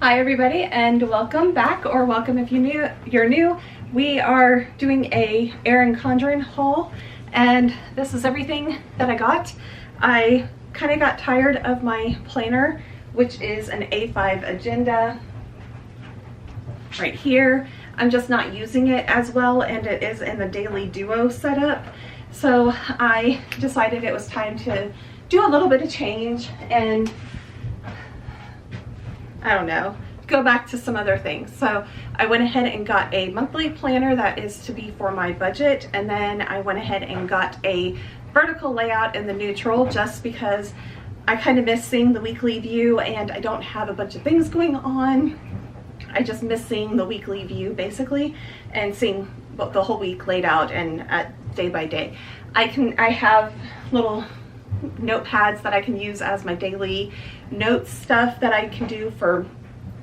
Hi everybody, and welcome back, or welcome if you're new. We are doing a Erin Condren haul, and this is everything that I got. I kind of got tired of my planner, which is an A5 agenda right here. I'm just not using it as well, and it is in the daily duo setup. So I decided it was time to do a little bit of change and I don't know, go back to some other things. So I went ahead and got a monthly planner that is to be for my budget, and then I went ahead and got a vertical layout in the neutral just because I kind of miss seeing the weekly view and I don't have a bunch of things going on. I just miss seeing the weekly view basically and seeing the whole week laid out and day by day. I have little notepads that I can use as my daily notes stuff that I can do for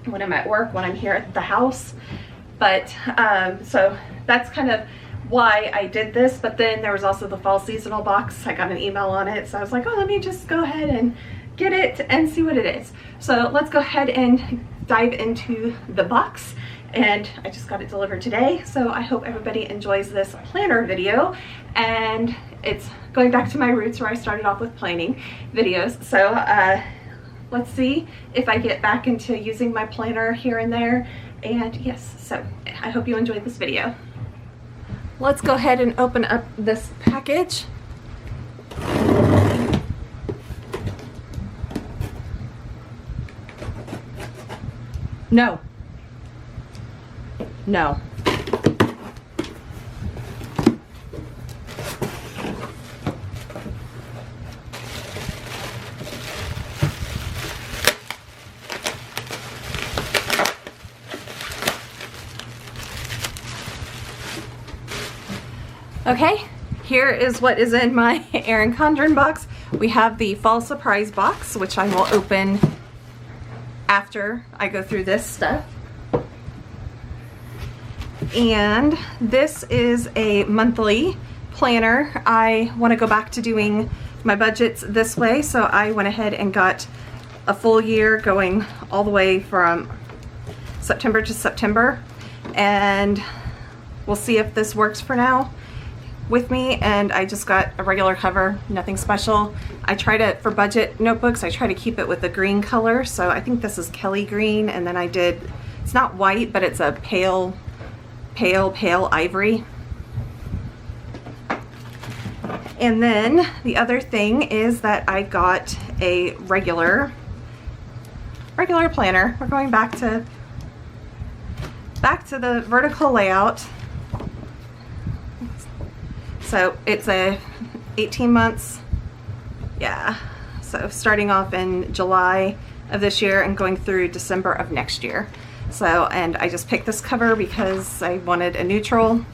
when I'm at work, when I'm here at the house. But so that's kind of why I did this. But then there was also the fall seasonal box. I got an email on it, so I was like, oh, let me just go ahead and get it and see what it is. So let's go ahead and dive into the box. And I just got it delivered today, so I hope everybody enjoys this planner video. And it's going back to my roots where I started off with planning videos. So let's see if I get back into using my planner here and there. And yes, so I hope you enjoyed this video. Let's go ahead and open up this package. No. No. Okay, here is what is in my Erin Condren box. We have the fall surprise box, which I will open after I go through this stuff. And this is a monthly planner. I want to go back to doing my budgets this way, so I went ahead and got a full year going all the way from September to September, and we'll see if this works for now with me. And I just got a regular cover, nothing special. I try to, for budget notebooks, I try to keep it with the green color, so I think this is Kelly green, and then I did, it's not white, but it's a pale ivory. And then the other thing is that I got a regular planner. We're going back to the vertical layout. So it's a 18 months, yeah. So starting off in July of this year and going through December of next year. So, and I just picked this cover because I wanted a neutral,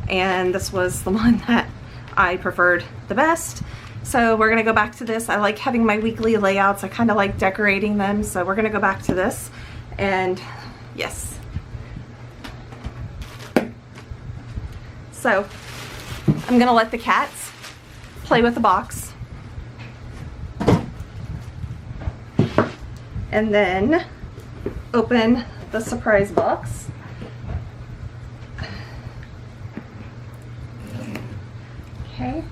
and this was the one that I preferred the best. So we're gonna go back to this. I like having my weekly layouts. I kind of like decorating them. So we're gonna go back to this, and yes. So I'm gonna let the cats play with the box. And then open the surprise box. Okay.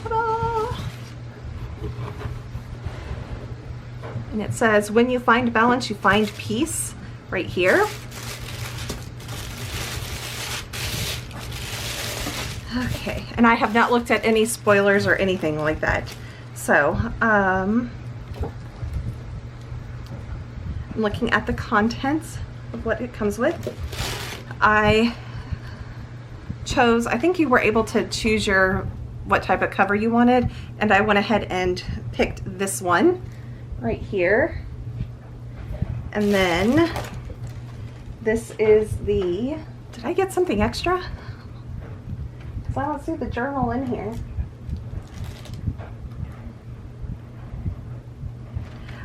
Ta-da! And it says, when you find balance, you find peace, right here. Okay, and I have not looked at any spoilers or anything like that. So, I'm looking at the contents of what it comes with. I think you were able to choose what type of cover you wanted, and I went ahead and picked this one right here. And then this is did I get something extra? I don't see the journal in here.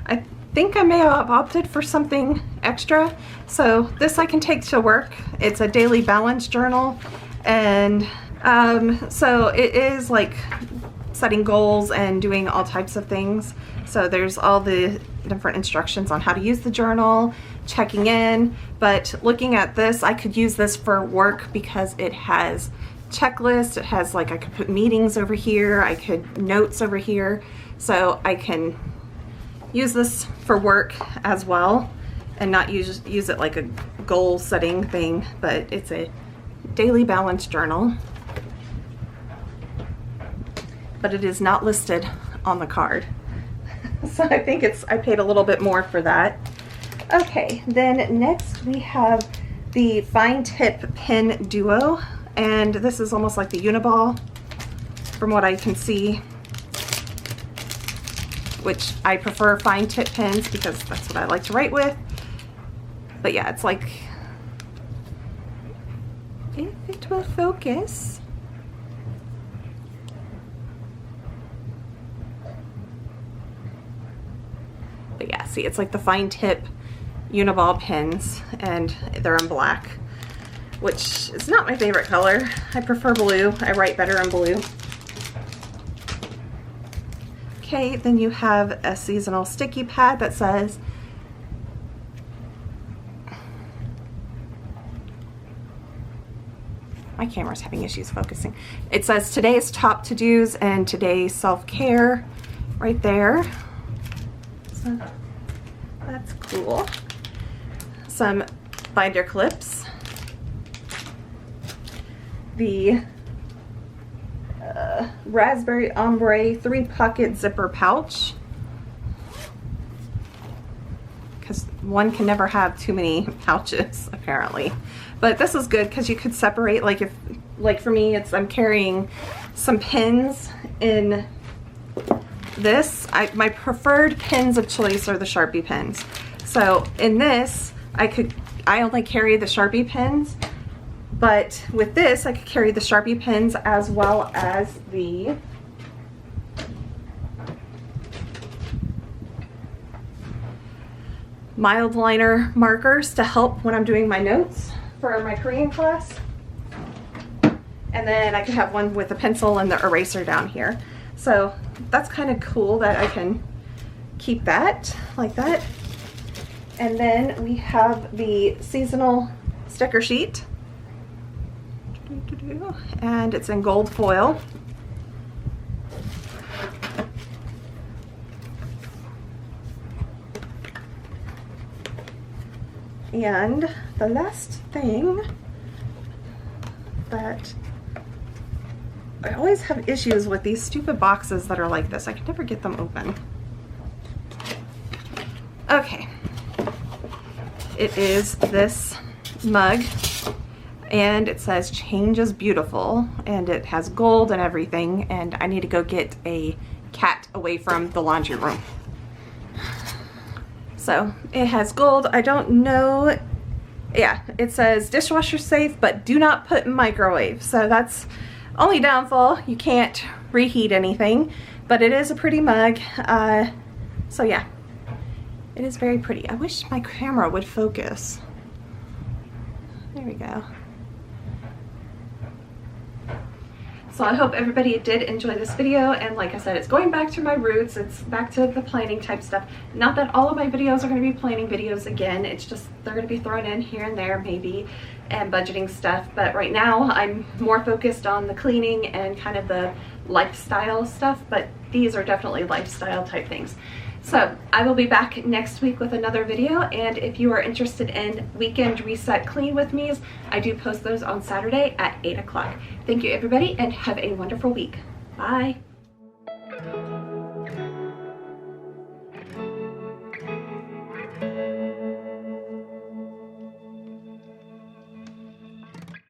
I think I may have opted for something extra. So this I can take to work. It's a daily balance journal, and so it is like setting goals and doing all types of things. So there's all the different instructions on how to use the journal, checking in. But looking at this, I could use this for work because it has checklists. It has, like, I could put meetings over here, I could notes over here. So I can use this for work as well and not use it like a goal setting thing, but it's a daily balance journal. But it is not listed on the card. So I think I paid a little bit more for that. Okay, then next we have the Fine Tip Pen Duo, and this is almost like the Uniball from what I can see, which I prefer fine tip pens because that's what I like to write with. But yeah, it's like, if it will focus. But yeah, see, it's like the fine tip Uniball pens, and they're in black, which is not my favorite color. I prefer blue. I write better in blue. Okay, then you have a seasonal sticky pad that says, my camera's having issues focusing. It says today's top to-dos and today's self-care right there. So that's cool. Some binder clips. The raspberry ombre 3-pocket zipper pouch, because one can never have too many pouches apparently. But this is good because you could separate, like, if, like for me, I'm carrying some pens in this. My preferred pens of choice are the Sharpie pens. So in this, I only carry the Sharpie pens. But with this, I could carry the Sharpie pens as well as the mild liner markers to help when I'm doing my notes for my Korean class. And then I could have one with a pencil and the eraser down here. So that's kind of cool that I can keep that like that. And then we have the seasonal sticker sheet. And it's in gold foil. And the last thing that I always have issues with, these stupid boxes that are like this. I can never get them open. Okay. It is this mug. And it says change is beautiful, and it has gold and everything, and I need to go get a cat away from the laundry room. So it has gold. I don't know. Yeah, it says dishwasher safe, but do not put in microwave. So that's only downfall. You can't reheat anything, but it is a pretty mug. So yeah, it is very pretty. I wish my camera would focus. There we go. So I hope everybody did enjoy this video, and like I said, it's going back to my roots. It's back to the planning type stuff. Not that all of my videos are going to be planning videos again, it's just they're going to be thrown in here and there maybe, and budgeting stuff. But right now I'm more focused on the cleaning and kind of the lifestyle stuff, but these are definitely lifestyle type things. So I will be back next week with another video, and if you are interested in weekend reset clean with me's, I do post those on Saturday at 8 o'clock. Thank you everybody, and have a wonderful week. Bye.